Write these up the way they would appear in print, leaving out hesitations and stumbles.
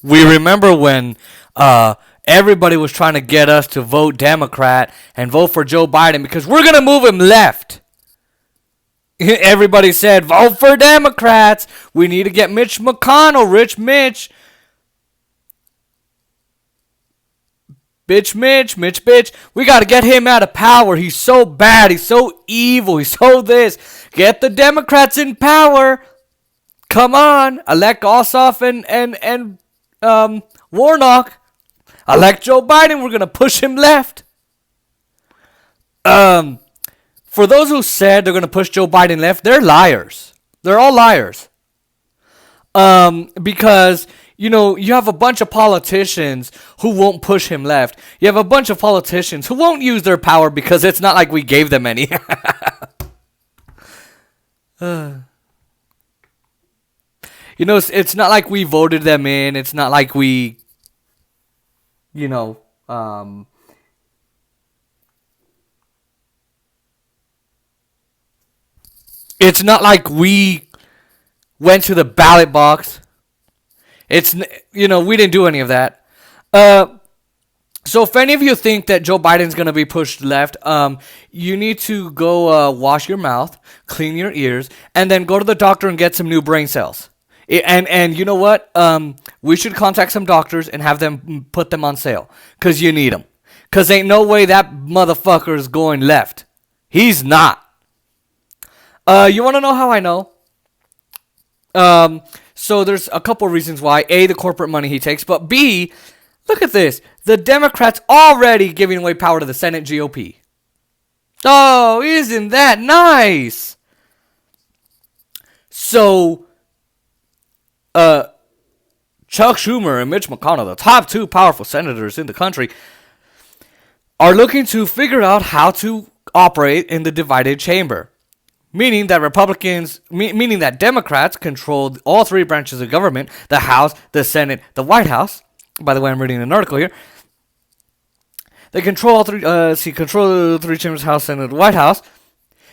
We remember when everybody was trying to get us to vote Democrat and vote for Joe Biden because we're going to move him left. Everybody said, vote for Democrats. We need to get Mitch McConnell, Rich Mitch. Bitch Mitch. We got to get him out of power. He's so bad. He's so evil. He's so this. Get the Democrats in power. Come on. Elect Ossoff and Warnock. Elect Joe Biden. We're going to push him left. For those who said they're going to push Joe Biden left, they're liars. They're all liars. Because, you know, you have a bunch of politicians who won't push him left. You have a bunch of politicians who won't use their power because it's not like we gave them any. You know, it's not like we voted them in. It's not like we, you know, it's not like we went to the ballot box. It's, you know, we didn't do any of that. So if any of you think that Joe Biden's going to be pushed left, you need to go wash your mouth, clean your ears, and then go to the doctor and get some new brain cells. And you know what? We should contact some doctors and have them put them on sale. Because you need them. Because ain't no way that motherfucker is going left. He's not. You want to know how I know? So there's a couple reasons why. A, the corporate money he takes. But B, look at this. The Democrats already giving away power to the Senate GOP. Oh, isn't that nice? So, Chuck Schumer and Mitch McConnell, the top two powerful senators in the country, are looking to figure out how to operate in the divided chamber. Meaning that Democrats control all three branches of government, the House, the Senate, the White House. By the way, I'm reading an article here. They control all three, control the three chambers, House, Senate, the White House.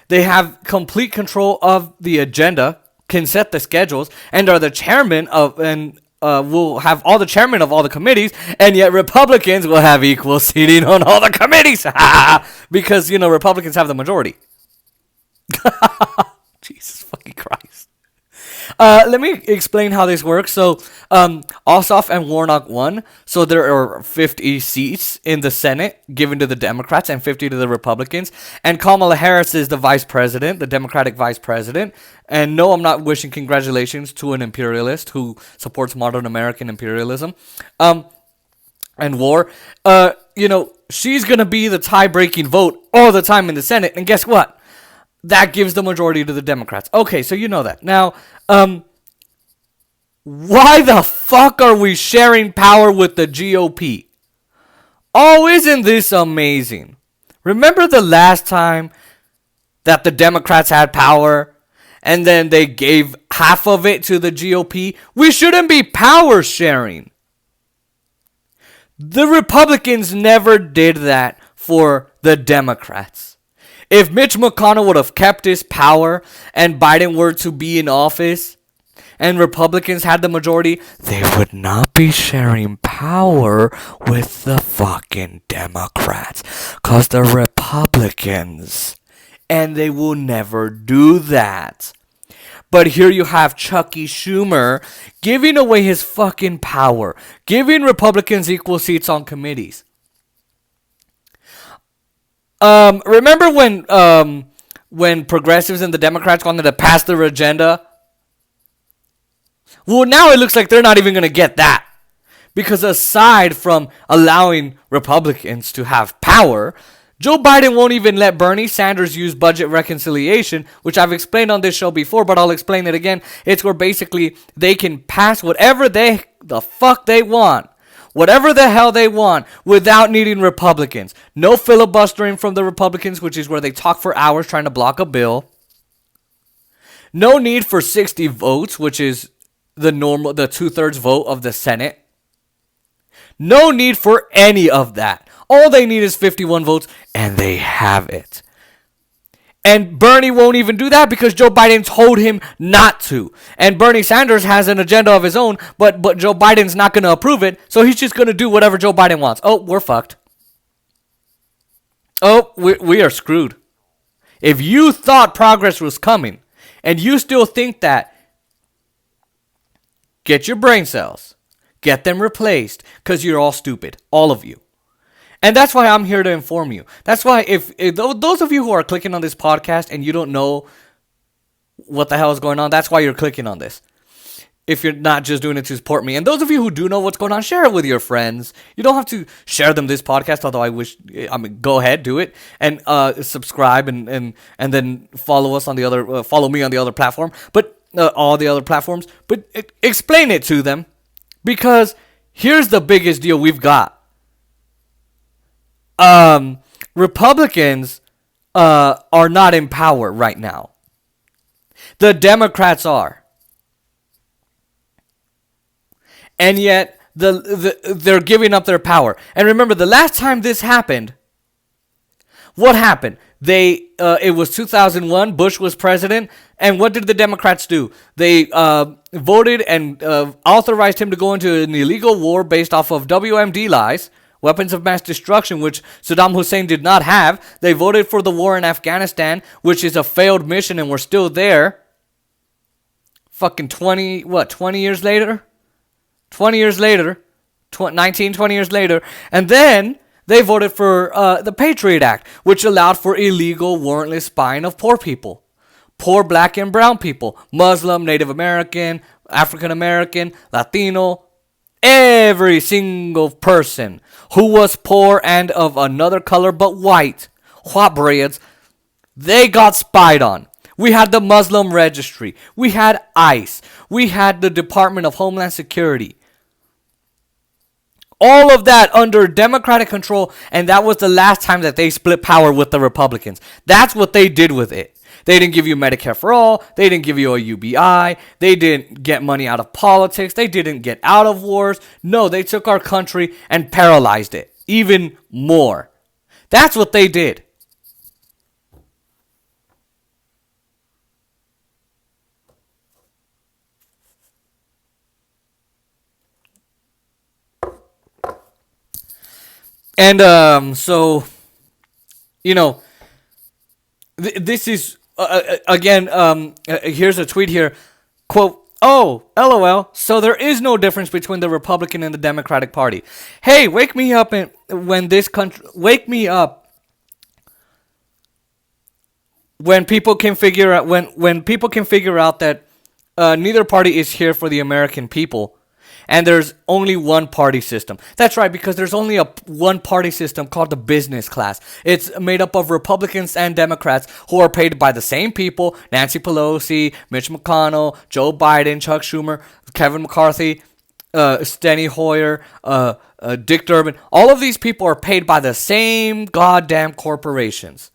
They have complete control of the agenda, can set the schedules, and are the chairman of, and will have all the chairman of all the committees, and yet Republicans will have equal seating on all the committees. Because, you know, Republicans have the majority. Jesus fucking Christ. Let me explain how this works. So, Ossoff and Warnock won. So there are 50 seats in the Senate given to the Democrats and 50 to the Republicans. And Kamala Harris is the vice president, the Democratic vice president. And no, I'm not wishing congratulations to an imperialist who supports modern American imperialism and war. You know, she's going to be the tie-breaking vote all the time in the Senate. And guess what? That gives the majority to the Democrats. Okay, so you know that. Now, why the fuck are we sharing power with the GOP? Oh, isn't this amazing? Remember the last time that the Democrats had power and then they gave half of it to the GOP? We shouldn't be power sharing. The Republicans never did that for the Democrats. If Mitch McConnell would have kept his power and Biden were to be in office and Republicans had the majority, they would not be sharing power with the fucking Democrats. Because they're Republicans. And they will never do that. But here you have Chucky Schumer giving away his fucking power. Giving Republicans equal seats on committees. Remember when progressives and the Democrats wanted to pass their agenda? Well, now it looks like they're not even going to get that. Because aside from allowing Republicans to have power, Joe Biden won't even let Bernie Sanders use budget reconciliation, which I've explained on this show before, but I'll explain it again. It's where basically they can pass whatever the fuck they want. Whatever the hell they want without needing Republicans. No filibustering from the Republicans, which is where they talk for hours trying to block a bill. No need for 60 votes, which is the 2/3 vote of the Senate. No need for any of that. All they need is 51 votes, and they have it. And Bernie won't even do that because Joe Biden told him not to. And Bernie Sanders has an agenda of his own, but Joe Biden's not going to approve it, so he's just going to do whatever Joe Biden wants. Oh, we're fucked. Oh, we are screwed. If you thought progress was coming, and you still think that, get your brain cells. Get them replaced, because you're all stupid. All of you. And that's why I'm here to inform you. That's why if those of you who are clicking on this podcast and you don't know what the hell is going on, that's why you're clicking on this. If you're not just doing it to support me. And those of you who do know what's going on, share it with your friends. You don't have to share them this podcast, although go ahead, do it. And subscribe and then follow us on the other, follow me on the other platform. But all the other platforms. But explain it to them. Because here's the biggest deal we've got. Republicans are not in power right now. The Democrats are. And yet they're giving up their power. And remember, the last time this happened, what happened? It was 2001, Bush was president, and what did the Democrats do? They voted and authorized him to go into an illegal war based off of WMD lies, weapons of mass destruction, which Saddam Hussein did not have. They voted for the war in Afghanistan, which is a failed mission, and we're still there. Fucking 20 years later? 20 years later. 20 years later. And then they voted for the Patriot Act, which allowed for illegal, warrantless spying of poor people. Poor black and brown people. Muslim, Native American, African American, Latino. Every single person who was poor and of another color but white breads, they got spied on. We had the Muslim Registry. We had ICE. We had the Department of Homeland Security. All of that under Democratic control, and that was the last time that they split power with the Republicans. That's what they did with it. They didn't give you Medicare for all. They didn't give you a UBI. They didn't get money out of politics. They didn't get out of wars. No, they took our country and paralyzed it even more. That's what they did. And so, you know, this is... again, here's a tweet here. Quote, "Oh, LOL, so there is no difference between the Republican and the Democratic Party. Hey, wake me up when people can figure out that neither party is here for the American people. And there's only one party system." That's right, because there's only one party system called the business class. It's made up of Republicans and Democrats who are paid by the same people. Nancy Pelosi, Mitch McConnell, Joe Biden, Chuck Schumer, Kevin McCarthy, Steny Hoyer, Dick Durbin. All of these people are paid by the same goddamn corporations.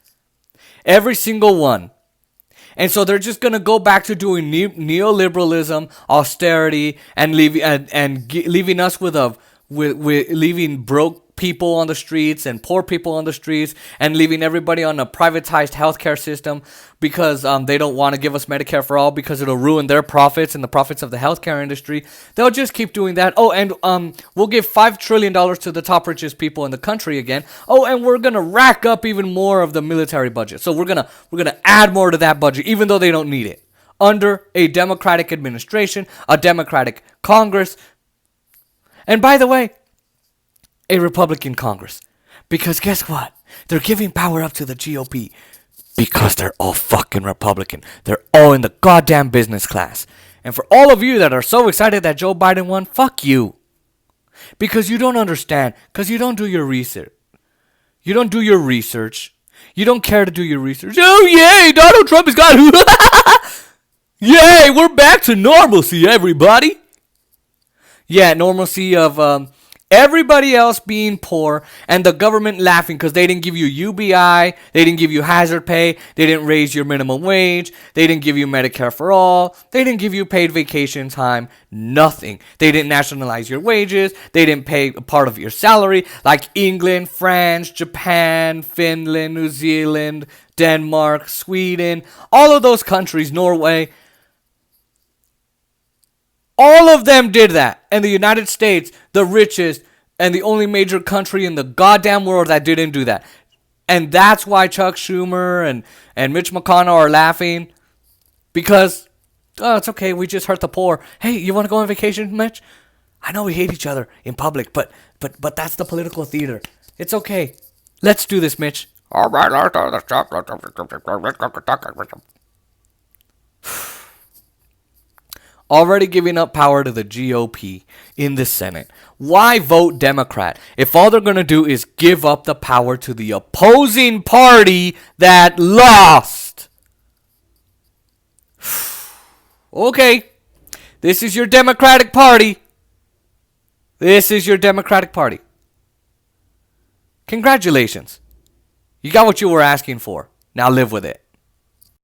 Every single one. And so they're just going to go back to doing neoliberalism, austerity, and leaving us with leaving broke people on the streets and poor people on the streets, and leaving everybody on a privatized healthcare system because they don't want to give us Medicare for all because it'll ruin their profits and the profits of the healthcare industry. They'll just keep doing that. Oh, and we'll give $5 trillion to the top richest people in the country again. Oh, and we're gonna rack up even more of the military budget. So we're gonna add more to that budget, even though they don't need it. Under a Democratic administration, a Democratic Congress, and by the way, a Republican Congress. Because guess what? They're giving power up to the GOP because they're all fucking Republican. They're all in the goddamn business class. And for all of you that are so excited that Joe Biden won, fuck you. Because you don't understand. Because you don't do your research. You don't do your research. You don't care to do your research. Oh, yay, Donald Trump has got... Yay, we're back to normalcy, everybody. Yeah, normalcy of... everybody else being poor and the government laughing because they didn't give you UBI, they didn't give you hazard pay, they didn't raise your minimum wage, they didn't give you Medicare for all, they didn't give you paid vacation time, nothing. They didn't nationalize your wages, they didn't pay a part of your salary like England, France, Japan, Finland, New Zealand, Denmark, Sweden, all of those countries, Norway, all of them did that. And the United States, the richest and the only major country in the goddamn world that didn't do that. And that's why Chuck Schumer and Mitch McConnell are laughing. Because, oh, it's okay, we just hurt the poor. Hey, you want to go on vacation, Mitch? I know we hate each other in public, but that's the political theater. It's okay. Let's do this, Mitch. All right, let's do this. Already giving up power to the GOP in the Senate. Why vote Democrat if all they're going to do is give up the power to the opposing party that lost? Okay, this is your Democratic Party. This is your Democratic Party. Congratulations. You got what you were asking for. Now live with it.